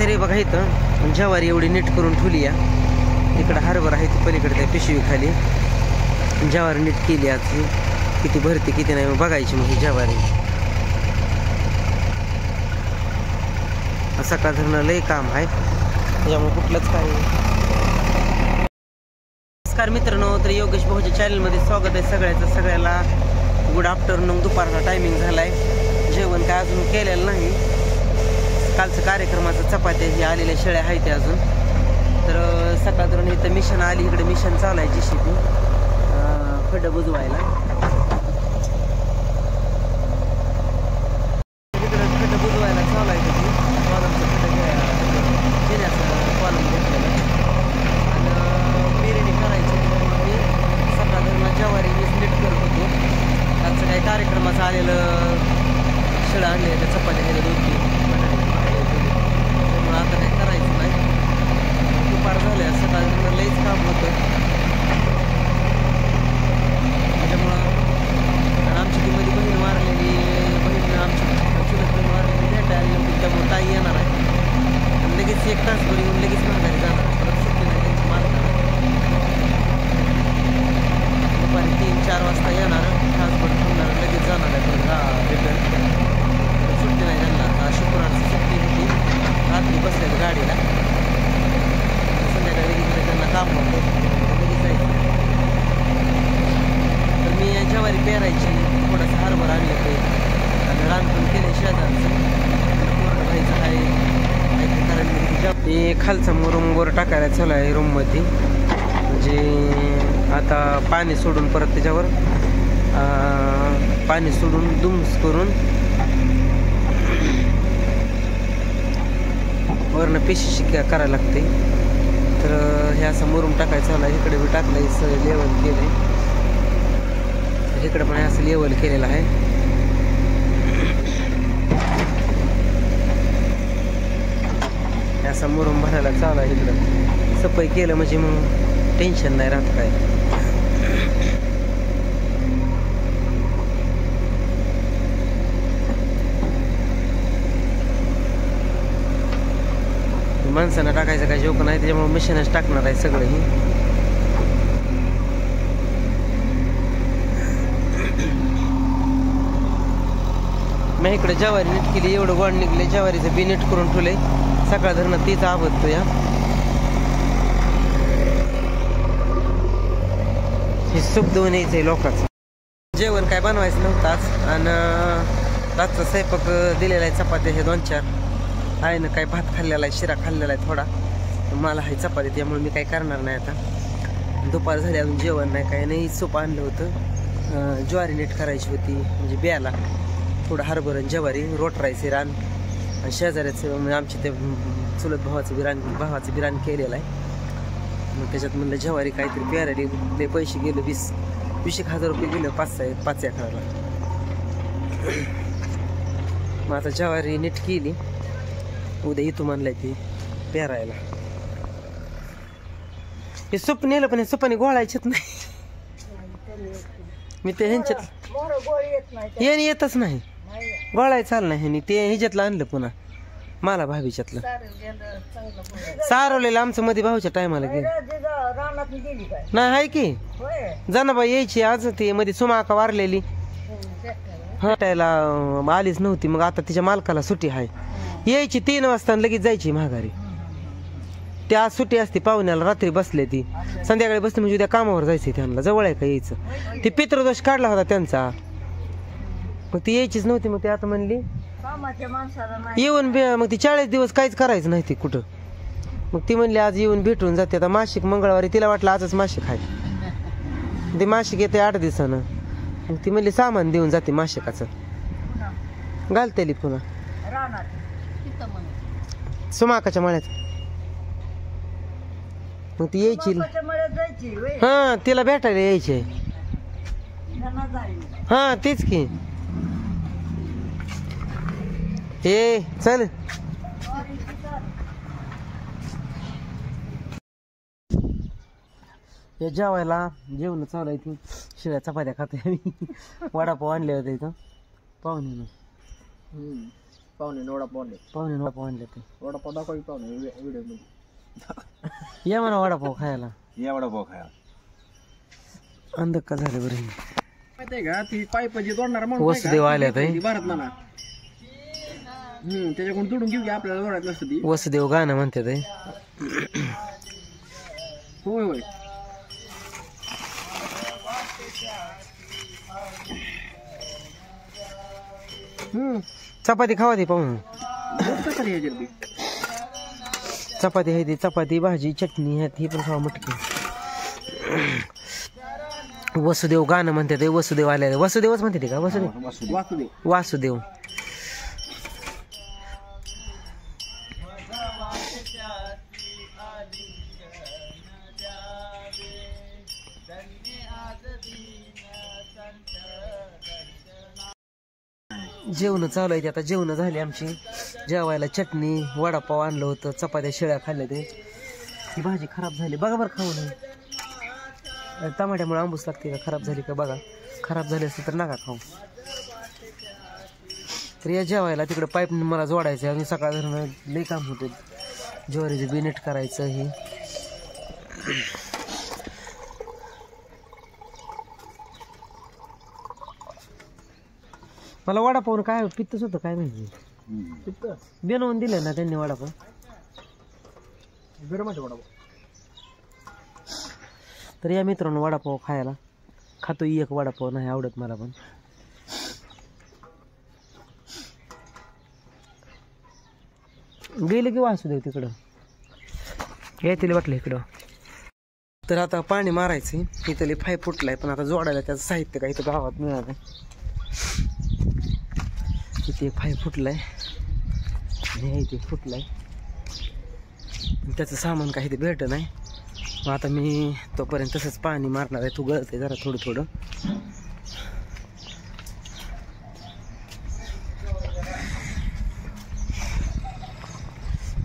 तरी बघा इथं ज्वारी एवढी नीट करून ठेवली या. इकडं हरभर आहे ती पलीकडे त्या पिशवी खाली ज्वारी नीट केली. आज किती भरते किती नाही मग बघायची मग ही ज्वारी. सकाळ धरणं लय काम आहे त्याच्यामुळे कुठलंच काय. नमस्कार मित्रांनो, तर योगेश भाऊच्या चॅनलमध्ये स्वागत आहे सगळ्याचं. सगळ्याला गुड आफ्टरनून. दुपारचा टायमिंग झाला आहे. जेवण काय अजून केलेलं नाही. कालचं कार्यक्रमाचं चपात्या हे आलेल्या शेळ्या आहेत ते अजून. तर सकाळ धरून इथं मिशन आली. इकडे मिशन चालू आहे JCB खड्डं बुजवायला. इकडं खड्डं बुजवायला चालू आहे त्याची कॉलमचं खड्डं घेण्याचं कॉलम घेतलेलं आणि पेरणी करायची. मी सकाळ धरून ज्वारी नीट करत होतो. कालचं काही कार्यक्रमाचं आलेलं शेळ्या आणले त्या चपात्या गेल्या 2-3 त्यामुळे आता काही करायचं नाही. दुपार झाल्या सकाळ लईच काम होतं त्याच्यामुळं. आणि आमची ती मध्ये बहीण मारलेली बहीण आमची चुलत बहीण मारलेली भेटायला आली नव्हती त्यामुळे ताई येणार आहे आणि लगेच 1 तासभर येऊन लगेच माघारी जाणार. परत सुट्टी नाही त्यांची मारणार. दुपारी 3-4 वाजता येणार, तासभर थांबणार, लगेच जाणार आहे परत रिटर्न. सुट्टी नाही त्यांना. शुक्रवारची सुट्टी होती. रात्री बसल्या गाडीला. संध्याकाळी लगेच त्यांना काम होतं लगेच जायचं. तर मी ज्वारी पेरायची थोडंसं हरभर आणलं ते आणि रानपण केले शेजारचं. कोरडं व्हायचं आहे कारण ते खालचा मुरुम टाकायला चालू आहे रूममध्ये. म्हणजे आता पाणी सोडून परत त्याच्यावर पाणी सोडून दुम्स करून वरनं पेशी करायला लागते. तर हे असं मुरुम टाकायचं झालं. इकडे बी टाकलं सगळं लेवल केलं. इकडे पण असं लेवल केलेलं आहे. असं मुरुम भरायला चालू आहे. इकडं सफाई केलं म्हणजे मग टेन्शन नाही राहत काय. माणसानं टाकायचं काय जोक नाही त्याच्यामुळे मशीनच टाकणार आहे सगळंही. मी इकडे ज्वारी नीट केली. एवढं गोड निघले ज्वारीचं बी नीट करून ठेवलंय. सकाळ धरणं तीच आवडतो या. हे सूप देऊन यायचंय लोकांचं. जेवण काय बनवायचं नव्हतं आज आणि रातचा स्वयंपाक दिलेला आहे. चपात्या हे 2-4 आहे ना. काय भात खाल्लेला आहे, शिरा खाल्लेला आहे थोडा. मला आहे चपाती त्यामुळे मी काही करणार नाही आता. दुपार झाली अजून जेवण नाही काय नाही. सूप आणलं होतं. ज्वारी नीट करायची होती म्हणजे बियाला थोडं हरभर ज्वारी रोटरायचे रान. आणि शेजाऱ्याचं म्हणजे आमचे ते चुलत भावाचं बिरान केलेलं आहे. मग त्याच्यात म्हणलं ज्वारी काहीतरी पेरायला ते पैसे गेले 20,000 रुपये गेले 5 एकराला. मग आता ज्वारी नीट केली. उद्या येतो म्हणलाय ती पेरायला. हे सूप नेलं पण हे सुपाने गोळायचेच नाही. मी ते ह्यांच्यात येतच नाही गोळाय चाल नाही. ह्यांनी ते ह्याच्यातलं आणलं पुन्हा मला भावीच्यातलं सारवलेलं आमचं मध्ये भाऊच्या टायमाला गेलं नाही आहे की. जनाबाई यायची आज ते मध्ये सुमाका वारलेली हटायला आलीच नव्हती. मग आता तिच्या मालकाला सुट्टी आहे. यायची 3 वाजता लगेच जायची माघारी. ते आज सुट्टी असते पाहुण्याला. रात्री बसले ती संध्याकाळी बसते म्हणजे उद्या कामावर जायचं त्यांना. जवळ आहे का यायचं. ती पितृदोष काढला होता त्यांचा. मग ती यायचीच नव्हती. मग ती आता म्हणली येऊन मग ती 40 दिवस काहीच करायचं नाही ती कुठं. मग ती म्हणली आज येऊन भेटून जाते. आता मासिक मंगळवारी तिला वाटलं आजच मासिक आहे. ते मासिक येते 8 दिवसानं. मग ती म्हणली सामान देऊन जाते मासिकाचं घालतेली पुन्हा सुमाकाच्या मळ्यात. मग ती यायची. हा तिला भेटायला यायचे. हा तेच की. हे चल या जेवायला जेवण चालू आहे. ती शिळ्या चपात्या खाते आम्ही. वडापाव आणले होते इथं पाहुणे. पाहुणे वडापाव आणले ते वडापाव दाखवा पाहुणे व्हिडिओ मध्ये या म्हणा वडापाव खायला अंध का झाले बरं माहिती आहे का ती पाईप जी जोडणार म्हणून वसुदेव आल्या भारत म्हणा त्याच्याकडून तुडून घेऊ की आपल्याला जोडायचं नसतं ती वसुदेव गाणं म्हणते ते होय होय चपाती खावा ती पाहून चपाती आहे ती चपाती भाजी चटणी आहे ती पण खावा मटकी वसुदेव गाणं म्हणते ते वसुदेव आले वसुदेवच म्हणते ते का वसुदेव वासुदेव जेवण चालू आहे आता जेवण झाली आमची जेवायला चटणी वडापाव आणलं होतं चपात्या शेळ्या खाल्ल्या ते ही भाजी खराब झाली बघा बरं खाऊ टमाट्यामुळे आंबूस लागते का खराब झाली का बघा खराब झाली असते तर नका खाऊ तर या जेवायला तिकडे पाईप मला जोडायचं आणि सकाळ धरण लई काम होते ज्वारीचं बी नीट करायचं हे मला वडापाव काय पित्तच होतं काय माहिती बनवून दिलं ना त्यांनी वडापाव गरमाचे वडापाव तर या मित्रांनो वडापाव खायला खातो एक वडापाव नाही आवडत मला पण गेले की वासुदेव तिकडं येतील वाटलं इकडं तर आता पाणी मारायचं इथं लई फाय फुटलाय पण आता जोडायला त्याचं साहित्य काय इथं गावात मिळालं इथे फाय फुटलाय आणि इथे फुटलाय त्याचं सामान काही ते भेट नाही मग आता मी तोपर्यंत तसंच पाणी मारणार आहे तू गळते जरा थोडं थोडं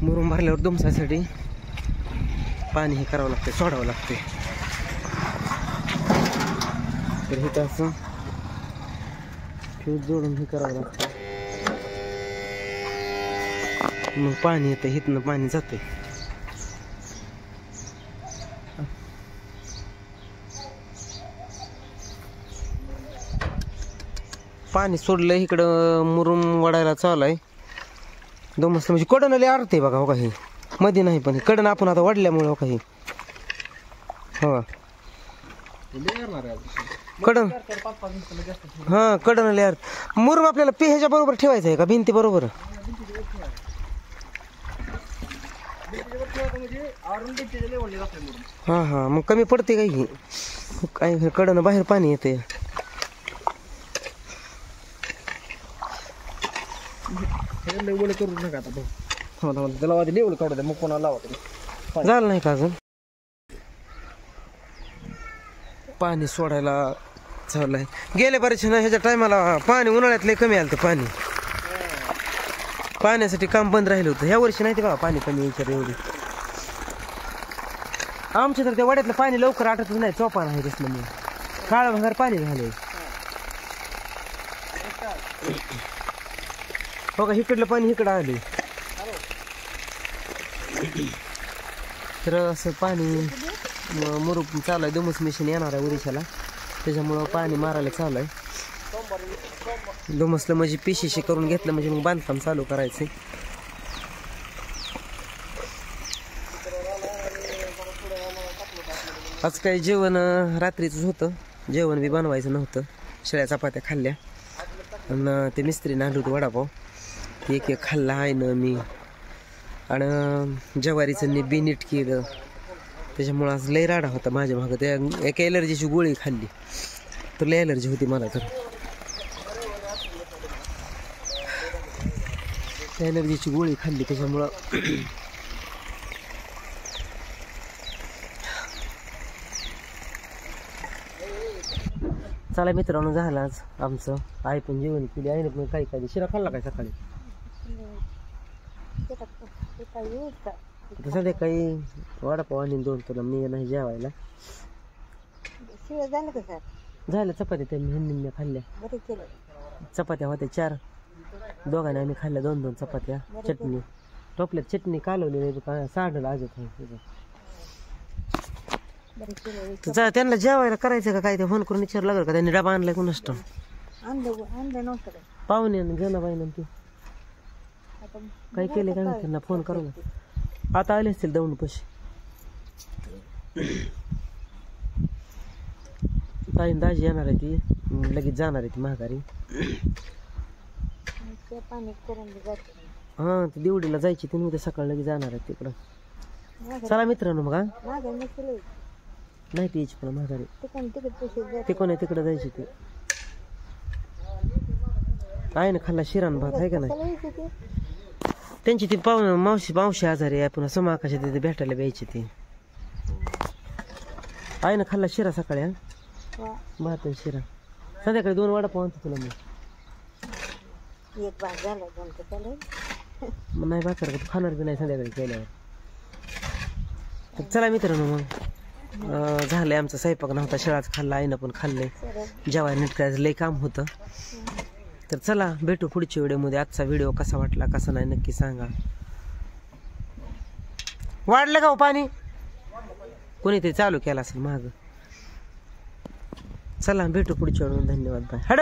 मुरुम भरल्यावर दुमसासाठी पाणी हे करावं लागते सोडावं लागते तर हे असं फ्यूज जोडून हे करावं लागतं मग पाणी येतं हिथनं पाणी जाते पाणी सोडलं इकडं मुरुम वडायला चालू आहे दोमस्त म्हणजे कडन लय आरते बघा हो काही मध्ये नाही पण कडन आपण आता वाढल्यामुळे हो काही हो कडन हा कडन लय मुरुम आपल्याला ह्याच्या बरोबर ठेवायचं आहे का भिंती बरोबर हा हा मग कमी पडते काही काय कडन बाहेर पाणी येते करू नका आता त्याला लेवल काढू द्या मग कोणाला लावा झालं नाही का अजून पाणी सोडायला चाललंय गेले बरेच ना ह्याच्या टायमाला पाणी उन्हाळ्यात लय कमी आलं पाणी पाण्यासाठी काम बंद राहिलं होतं ह्या वर्षी नाही ते का पाणी कमी यायचं एवढी आमच्या तर त्या वाड्यातलं पाणी लवकर आटतच नाही चोपा नाही दिसलं काळ भंगार पाणी झालंय हो का इकडलं पाणी इकडं आले तर असं पाणी मुरुम चालू आहे दुमस मिशन येणार आहे उरिशाला त्याच्यामुळं पाणी मारायला चालू आहे दुमसलं म्हणजे पिशीशी करून घेतलं म्हणजे मग बांधकाम चालू करायचं आज काही जेवण रात्रीच होतं जेवण बी बनवायचं नव्हतं शेळ्या चपात्या खाल्ल्या आणि ते मिस्त्रीने आणलं होतं वडापाव एक एक खाल्ला आहे ना मी आणि ज्वारीचं बी नीट केलं त्याच्यामुळं आज लय राडा होता माझ्या मागं त्या एका एलर्जीची गोळी खाल्ली तर लय एलर्जी होती मला तर त्या एलर्जीची गोळी खाल्ली त्याच्यामुळं चला मित्रांनो झालं आज आमचं आई पण जेवण केली आईने पण काही काही शिरा खाल्ला काय सकाळी सध्या काही वडापाव आणि 2 तुला मी नाही जेवायला झालं का सर झालं चपात्या त्या निम्म्या खाल्ल्या बरं केलं चपात्या होत्या 4 दोघांनी आम्ही खाल्ल्या 2-2 चपात्या चटणी टोपल्यात चटणी कालवलेली सांडलं अजून जा त्यांना जेवायला करायचं का काय ते फोन करून विचारलं लागलं का त्यांनी डबा आणलाय कोणाच पाहुणे जनाबाई ते काय केले काय त्यांना फोन करू आता आले असतील दौंड पशी ताई दाजी येणार आहे ती लगेच जाणार आहे ती महागारी हा ती दिवडीला जायची ती उद्या सकाळ लगेच जाणार आहे तिकडं चला मित्रांनो मग नाही ती यायची पण महागारी ते कोण आहे तिकडं जायची ती आहे ना खाल्ला शिरान भात आहे का नाही त्यांची ती मावशी आजारी आहे पुन्हा सोमा आकाशात तिथे भेटायला द्यायची ती आहे ना खाल्ला शिरा सकाळी हा भात आणि शिरा संध्याकाळी 2 वडापाव आणतो तुला मग नाही भाकर तू खाणार बी नाही संध्याकाळी केल्यावर चला मित्रांनो मग झालंय आमचा स्वयंपाक नव्हता शिळाच खाल्ला आईनं पण खाल्लंय जेवायला नीट करायचं लय काम होतं तर चला भेटू पुढच्या व्हिडिओमध्ये आजचा व्हिडिओ कसा वाटला कसा नाही नक्की सांगा वाढलं का हो पाणी कोणीतरी चालू केला असेल महाग चला भेटू पुढच्या व्हिडिओ धन्यवाद बाय हड